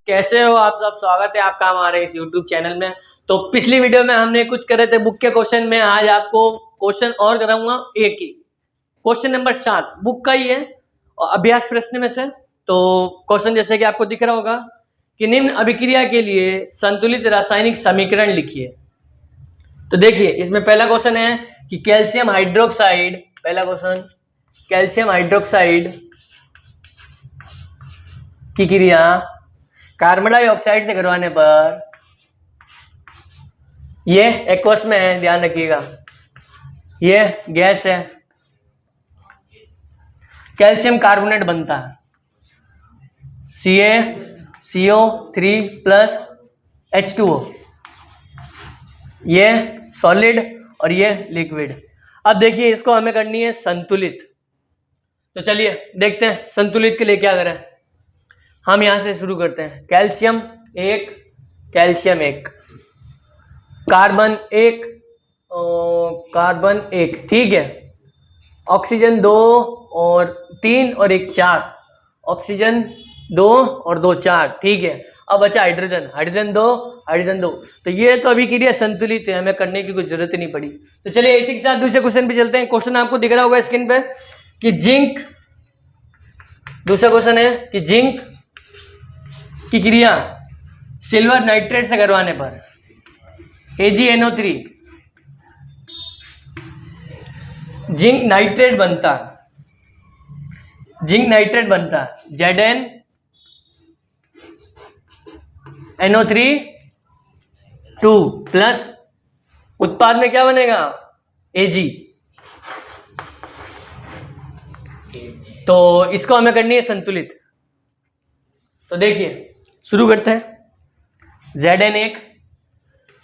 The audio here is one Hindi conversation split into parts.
कैसे हो आप सब। स्वागत है आपका हमारे इस YouTube चैनल में। तो पिछली वीडियो में हमने कुछ करे थे बुक के क्वेश्चन में, आज आपको क्वेश्चन और कराऊंगा एक ही क्वेश्चन नंबर 7 बुक का ही है और अभ्यास प्रश्न में से। तो क्वेश्चन जैसे कि आपको दिख रहा होगा कि निम्न अभिक्रिया के लिए संतुलित रासायनिक समीकरण लिखिए। तो देखिए इसमें पहला क्वेश्चन है कि कैल्शियम हाइड्रोक्साइड, पहला क्वेश्चन कैल्शियम हाइड्रोक्साइड की क्रिया कार्बन डाइऑक्साइड से करवाने पर, ये एक्वस में है, ध्यान रखिएगा, ये गैस है, कैल्शियम कार्बोनेट बनता है CaCO3 प्लस H2O, ये सॉलिड और ये लिक्विड। अब देखिए इसको हमें करनी है संतुलित। तो चलिए देखते हैं संतुलित के लिए क्या करें। हम यहां से शुरू करते हैं। कैल्शियम 1, कैल्शियम 1, कार्बन 1, कार्बन 1, ठीक है, ऑक्सीजन 2 और 3 और 1 4, ऑक्सीजन 2 और 2 4, ठीक है। अब बचा हाइड्रोजन, हाइड्रोजन 2, हाइड्रोजन 2। तो ये तो अभी क्रिया संतुलित है, हमें करने की कोई जरूरत नहीं पड़ी। तो चलिए इसी के साथ दूसरे क्वेश्चन पे चलते हैं। क्वेश्चन आपको दिख रहा होगा स्क्रीन पे कि जिंक, दूसरा क्वेश्चन है कि जिंक की क्रिया सिल्वर नाइट्रेट से करवाने पर AgNO3, जिंक नाइट्रेट बनता, जिंक नाइट्रेट बनता ZnNO3 2 प्लस उत्पाद में क्या बनेगा Ag। तो इसको हमें करनी है संतुलित। तो देखिए शुरू करते हैं। Zn1,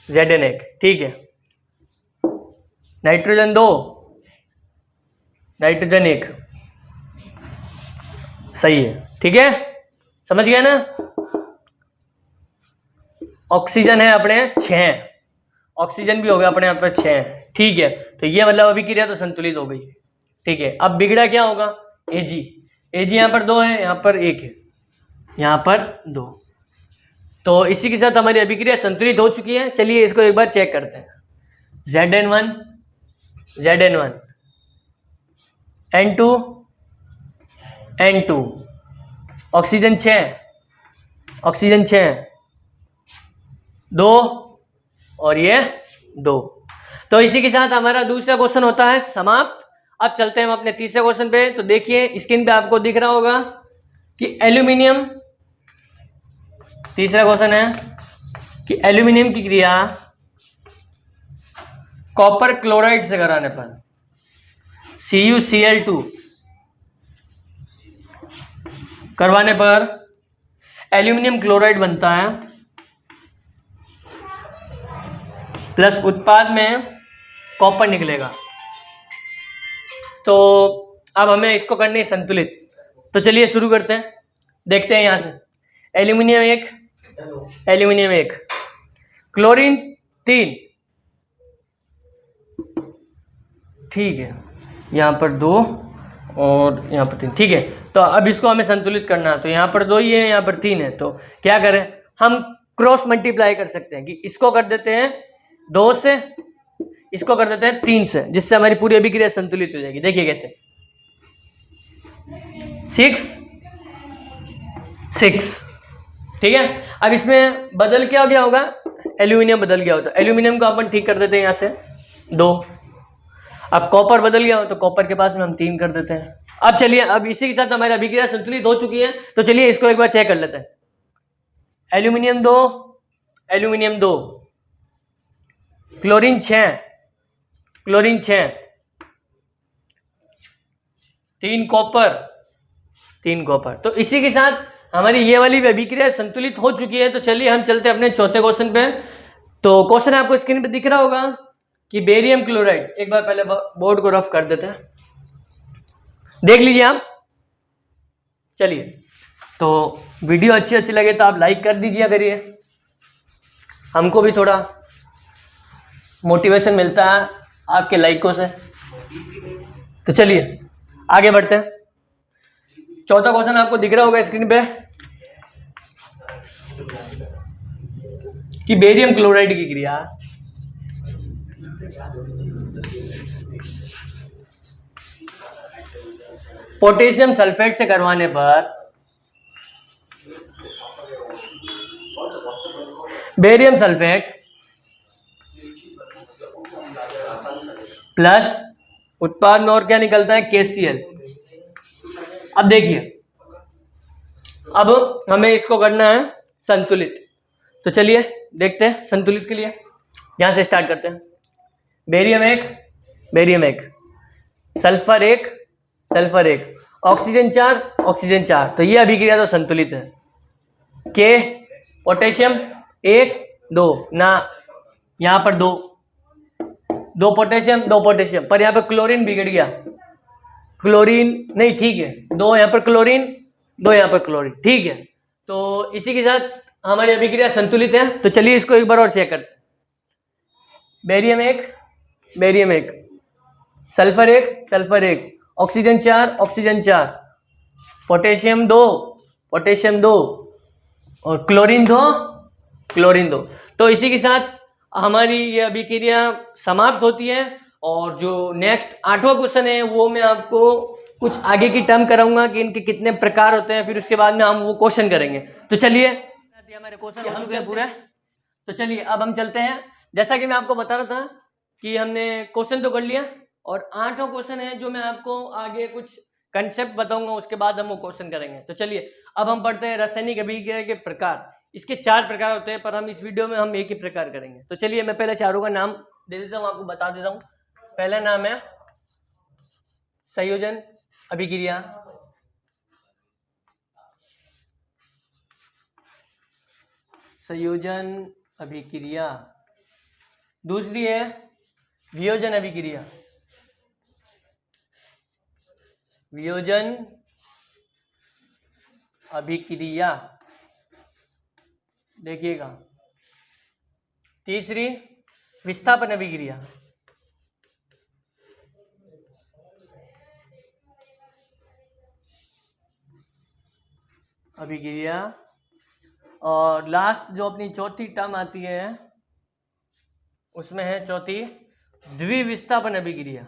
Zn1, ठीक है, नाइट्रोजन 2, नाइट्रोजन 1, सही है, ठीक है, समझ गया ना। ऑक्सीजन है अपने 6, ऑक्सीजन भी हो गया अपने यहाँ पे 6, ठीक है। तो ये मतलब अभी क्रिया तो संतुलित हो गई, ठीक है। अब बिगड़ा क्या होगा Ag, Ag यहाँ पर 2 है, यहाँ पर 1 है, यहाँ पर 2। तो इसी के साथ हमारी अभिक्रिया संतुलित हो चुकी है। चलिए इसको एक बार चेक करते हैं। Zn1, Zn1, N2, N2, oxygen 6, oxygen 6, 2 और ये 2। तो इसी के साथ हमारा दूसरा क्वेश्चन होता है समाप्त। अब चलते हैं हम अपने तीसरे क्वेश्चन पे। तो देखिए स्क्रीन पे आपको दिख रहा होगा कि एल्यूमिनियम, तीसरा क्वेश्चन है कि एल्यूमिनियम की क्रिया कॉपर क्लोराइड से कराने पर CuCl2 करवाने पर एल्यूमिनियम क्लोराइड बनता है प्लस उत्पाद में कॉपर निकलेगा। तो अब हमें इसको करनी है संतुलित। तो चलिए शुरू करते हैं, देखते हैं यहां से। एल्यूमिनियम 1, एल्यूमिनियम 1, क्लोरीन 3, ठीक है, यहाँ पर 2 और यहाँ पर 3, ठीक है। तो अब इसको हमें संतुलित करना है। तो यहाँ पर 2 ही है, यहाँ पर 3 है। तो क्या करें, हम क्रॉस मल्टीप्लाई कर सकते हैं कि इसको कर देते हैं 2 से, इसको कर देते हैं 3 से, जिससे हमारी पूरी अभिक्रिया संतुलित हो जाएगी। देखिए कैसे, 6 6, ठीक है। अब इसमें बदल क्या हो गया होगा, एल्यूमिनियम बदल गया होता। एल्यूमिनियम को अपन ठीक कर देते हैं यहाँ से 2। अब कॉपर बदल गया हो तो कॉपर के पास में हम 3 कर देते हैं। अब चलिए, अब इसी के साथ हमारी अभिक्रिया संतुलित हो चुकी है। तो चलिए इसको एक बार चेक कर लेते हैं। Aluminium 2, aluminium 2, chlorine 6, chlorine 6, 3 copper, 3 copper. तो इसी के साथ हमारी ये वाली अभिक्रिया संतुलित हो चुकी है। तो चलिए हम चलते हैं अपने चौथे क्वेश्चन पे। तो क्वेश्चन आपको स्क्रीन पे दिख रहा होगा कि बेरियम क्लोराइड, एक बार पहले बोर्ड को रफ कर देते हैं, देख लीजिए आप। चलिए, तो वीडियो अच्छी लगे तो आप लाइक कर दीजिए करिए, हमको भी थोड़ा मोटिवेशन मिलता है आपके लाइकों से। तो चलिए आगे बढ़ते हैं। चौथा क्वेश्चन आपको दिख रहा होगा स्क्रीन पे कि बेरियम क्लोराइड की क्रिया पोटेशियम सल्फेट से करवाने पर बेरियम सल्फेट प्लस उत्पाद में और क्या निकलता है, KCl। अब देखिए, अब हमें इसको करना है संतुलित। तो चलिए देखते हैं संतुलित के लिए, यहां से स्टार्ट करते हैं। बेरियम एक, सल्फर एक, ऑक्सीजन 4, तो ये अभिक्रिया तो संतुलित है। के पोटेशियम 1 2 ना, यहां पर दो पोटेशियम, पर यहां पर क्लोरीन बिगड़ गया, क्लोरीन नहीं, ठीक है, 2 यहां पर क्लोरीन, 2 यहां पर क्लोरीन, ठीक है। तो इसी के साथ हमारी अभिक्रिया संतुलित है। तो चलिए इसको एक बार और चेक करते हैं। बेरियम एक, सल्फर एक, ऑक्सीजन 4, पोटेशियम 2 और क्लोरीन 2। तो इसी के साथ हमारी ये अभिक्रिया समाप्त होती है। और जो नेक्स्ट 8वां क्वेश्चन है वो मैं आपको कुछ आगे की टर्म कराऊंगा कि इनके कितने प्रकार होते हैं, फिर उसके बाद में हम वो क्वेश्चन करेंगे। तो चलिए, हमारे क्वेश्चन हो चुके हैं पूरे। तो चलिए अब हम चलते हैं। जैसा कि मैं आपको बता रहा था कि हमने क्वेश्चन तो कर लिया, और 8वां क्वेश्चन है जो मैं आपको आगे कुछ कंसेप्ट बताऊंगा, उसके बाद हम वो क्वेश्चन करेंगे। तो चलिए अब हम पढ़ते हैं रासायनिक अभिक्रिया के प्रकार। इसके 4 प्रकार होते हैं, पर हम इस वीडियो में हम एक ही प्रकार करेंगे। तो चलिए मैं पहले चारों का नाम दे देता हूँ, आपको बता देता हूँ। पहला नाम है संयोजन अभिक्रिया, दूसरी है वियोजन अभिक्रिया, देखिएगा। तीसरी विस्थापन अभिक्रिया, और लास्ट जो अपनी चौथी टर्म आती है उसमें है चौथी द्विविस्थापन अभिक्रिया,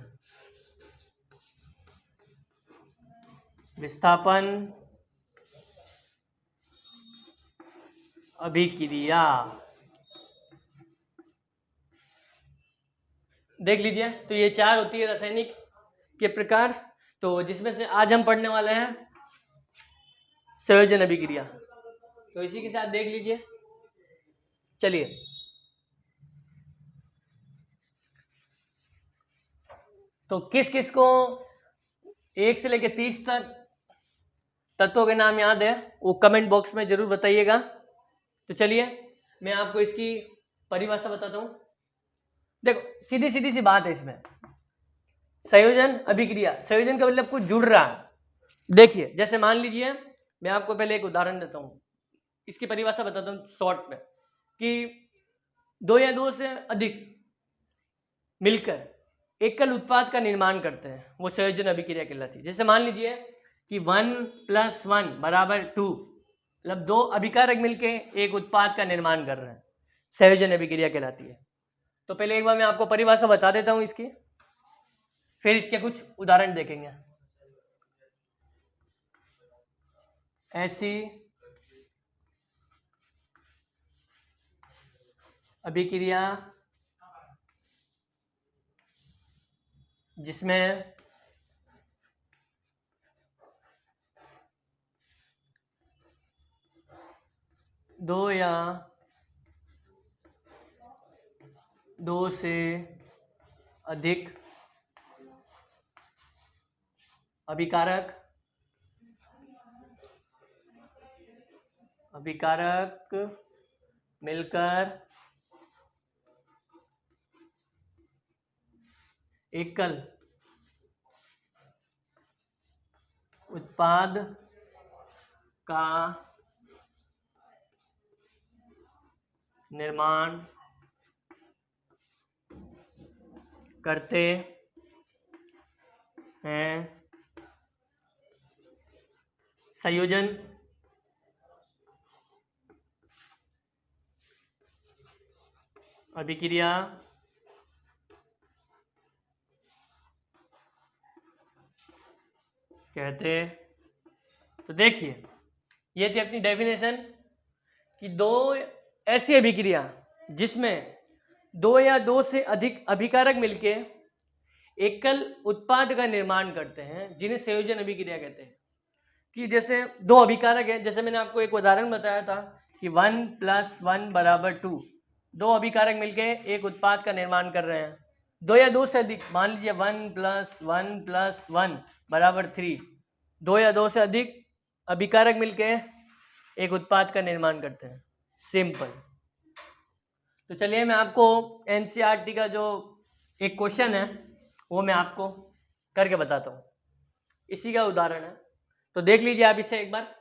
देख लीजिए। तो ये 4 होती है रासायनिक के प्रकार। तो जिसमें से आज हम पढ़ने वाले हैं संयोजन अभिक्रिया। तो इसी के साथ देख लीजिए। चलिए, तो किस किस को 1 से लेकर 30 तक तत्वों के नाम याद है वो कमेंट बॉक्स में जरूर बताइएगा। तो चलिए मैं आपको इसकी परिभाषा बताता हूं। देखो, सीधी सीधी सी बात है इसमें। संयोजन अभिक्रिया, संयोजन का मतलब कुछ जुड़ रहा है। देखिए, जैसे मान लीजिए, मैं आपको पहले एक उदाहरण देता हूं, इसकी परिभाषा बताता हूं शॉर्ट में, कि 2 या 2 से अधिक मिलकर एकल उत्पाद का निर्माण करते हैं, वो संयोजन अभिक्रिया कहलाती है। जैसे मान लीजिए कि 1 + 1 = 2, मतलब 2 अभिकारक मिलके एक उत्पाद का निर्माण कर रहे हैं, संयोजन अभिक्रिया कहलाती है। तो पहले एक बार मैं आपको परिभाषा बता देता हूं इसकी, फिर इसके कुछ उदाहरण देखेंगे। ऐसी अभिक्रिया जिसमें दो या 2 से अधिक अभिकारक मिलकर एकल उत्पाद का निर्माण करते हैं, संयोजन अभिक्रिया कहते। तो देखिए ये थी अपनी डेफिनेशन कि दो ऐसी अभिक्रिया जिसमें दो या दो से अधिक अभिकारक मिलके एकल उत्पाद का निर्माण करते हैं जिन्हें संयोजन अभिक्रिया कहते हैं। कि जैसे दो अभिकारक है, जैसे मैंने आपको एक उदाहरण बताया था कि 1 + 1 = 2, दो अभिकारक मिलके एक उत्पाद का निर्माण कर रहे हैं। दो या दो से अधिक, मान लीजिए 1 + 1 + 1 = 3, दो या दो से अधिक अभिकारक मिलके एक उत्पाद का निर्माण करते हैं। सिंपल। तो चलिए मैं आपको एनसीईआरटी का जो एक क्वेश्चन है वो मैं आपको करके बताता हूँ, इसी का उदाहरण है। तो देख लीजिए आप इसे एक बार,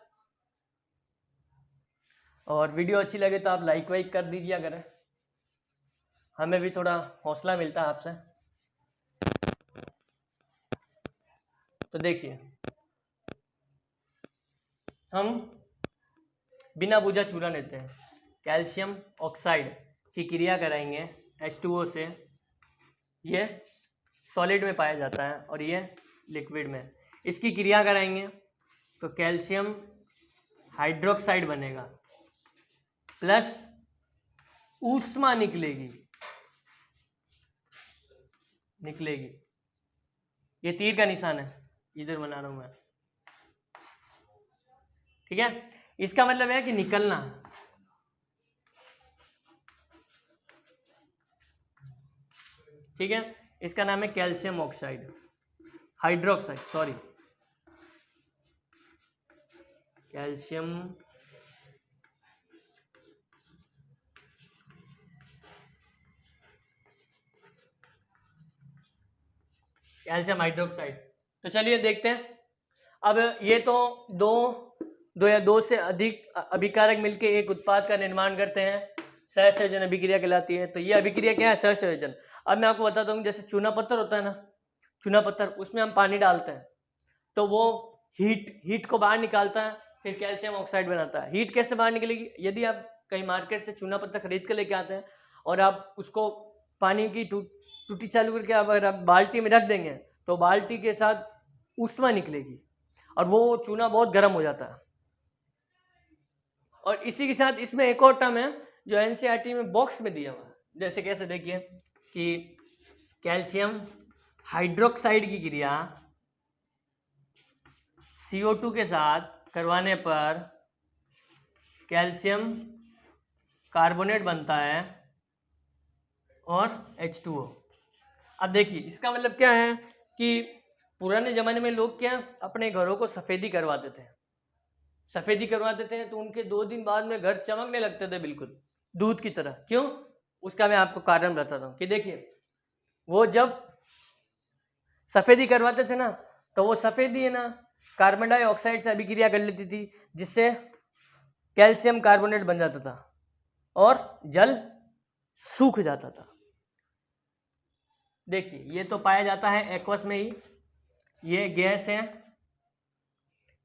और वीडियो अच्छी लगे तो आप लाइक वाइक कर दीजिए करें, हमें भी थोड़ा हौसला मिलता है आपसे। तो देखिए हम बिना बुझा चूरा लेते हैं, कैल्शियम ऑक्साइड की क्रिया कराएंगे H2O से, ये सॉलिड में पाया जाता है और ये लिक्विड में। इसकी क्रिया कराएंगे तो कैल्शियम हाइड्रोक्साइड बनेगा प्लस ऊष्मा निकलेगी। ये तीर का निशान है, इधर बना रहा हूं मैं, ठीक है। इसका मतलब है कि निकलना। ठीक है, इसका नाम है calcium oxide, hydroxide, sorry, calcium hydroxide. तो चलिए देखते हैं। अब ये तो दो या दो से अधिक अभिकारक मिलके एक उत्पाद का निर्माण करते हैं, सहसंयोजन अभिक्रिया कहलाती है। तो ये अभिक्रिया क्या है? सहसंयोजन। अब मैं आपको बताता हूँ, जैसे चूना पत्थर होता है ना, चूना पत्थर, उसमें हम पानी डालते हैं तो वो हीट को बाहर निकालता है, फिर कैल्शियम ऑक्साइड बनाता है। हीट कैसे बाहर निकलेगी? यदि आप कहीं मार्केट से चूना पत्थर खरीद कर लेके आते हैं और आप उसको पानी की टूटी चालू करके अगर आप बाल्टी में रख देंगे तो बाल्टी के साथ ऊष्मा निकलेगी और वो चूना बहुत गर्म हो जाता है। और इसी के साथ इसमें एक और टर्म है जो एनसीईआरटी में बॉक्स में दिया हुआ है, जैसे कैसे देखिए कि कैल्शियम हाइड्रोक्साइड की क्रिया CO2 के साथ करवाने पर कैल्शियम कार्बोनेट बनता है और H2O। अब देखिए इसका मतलब क्या है कि पुराने ज़माने में लोग क्या अपने घरों को सफ़ेदी करवाते थे, तो उनके 2 दिन बाद में घर चमकने लगते थे बिल्कुल दूध की तरह। क्यों? उसका मैं आपको कारण बताता हूँ कि देखिए वो जब सफ़ेदी करवाते थे ना तो वो सफ़ेदी है ना कार्बन डाइऑक्साइड से अभिक्रिया कर लेती थी, जिससे कैल्शियम कार्बोनेट बन जाता था और जल सूख जाता था। देखिए ये तो पाया जाता है एक्वस में ही, ये गैस है,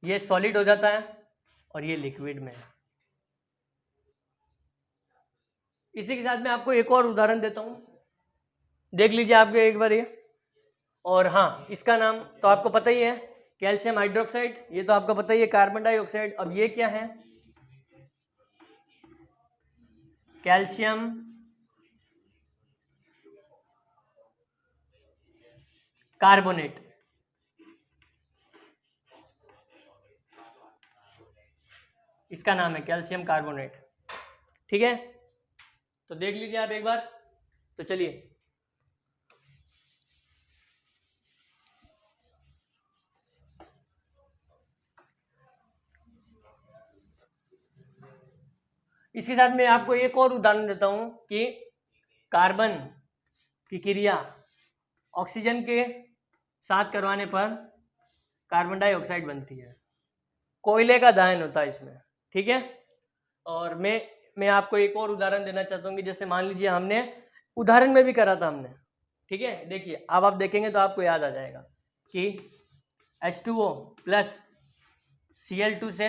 ये सॉलिड हो जाता है और ये लिक्विड में है। इसी के साथ मैं आपको एक और उदाहरण देता हूँ, देख लीजिए आपको एक बार ये। और हाँ, इसका नाम तो आपको पता ही है, कैल्शियम हाइड्रोक्साइड, ये तो आपको पता ही है, कार्बन डाइऑक्साइड। अब ये क्या है? Calcium carbonate. इसका नाम है कैल्शियम कार्बोनेट, ठीक है। तो देख लीजिए आप एक बार। तो चलिए इसके साथ मैं आपको एक और उदाहरण देता हूं कि कार्बन की क्रिया ऑक्सीजन के साथ करवाने पर कार्बन डाइऑक्साइड बनती है। कोयले का दहन होता है इसमें, ठीक है। और मैं आपको एक और उदाहरण देना चाहता हूँ कि जैसे मान लीजिए हमने उदाहरण में भी करा था हमने, ठीक है। देखिए अब आप देखेंगे तो आपको याद आ जाएगा कि H2O प्लस Cl2 से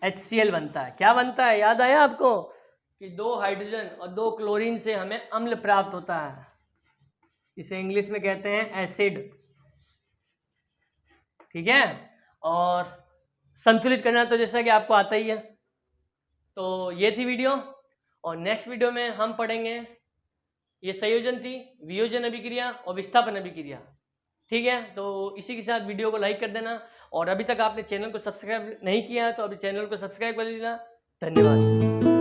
HCl बनता है। क्या बनता है, याद आया आपको कि 2 हाइड्रोजन और 2 क्लोरीन से हमें अम्ल प्राप्त होता है, इसे इंग्लिश में कहते हैं एसिड। ठीक है, और संतुलित करना तो जैसा कि आपको आता ही है। तो ये थी वीडियो, और नेक्स्ट वीडियो में हम पढ़ेंगे, ये संयोजन थी, वियोजन अभिक्रिया और विस्थापन अभिक्रिया। ठीक है, तो इसी के साथ वीडियो को लाइक कर देना, और अभी तक आपने चैनल को सब्सक्राइब नहीं किया है तो अभी चैनल को सब्सक्राइब कर लेना। धन्यवाद।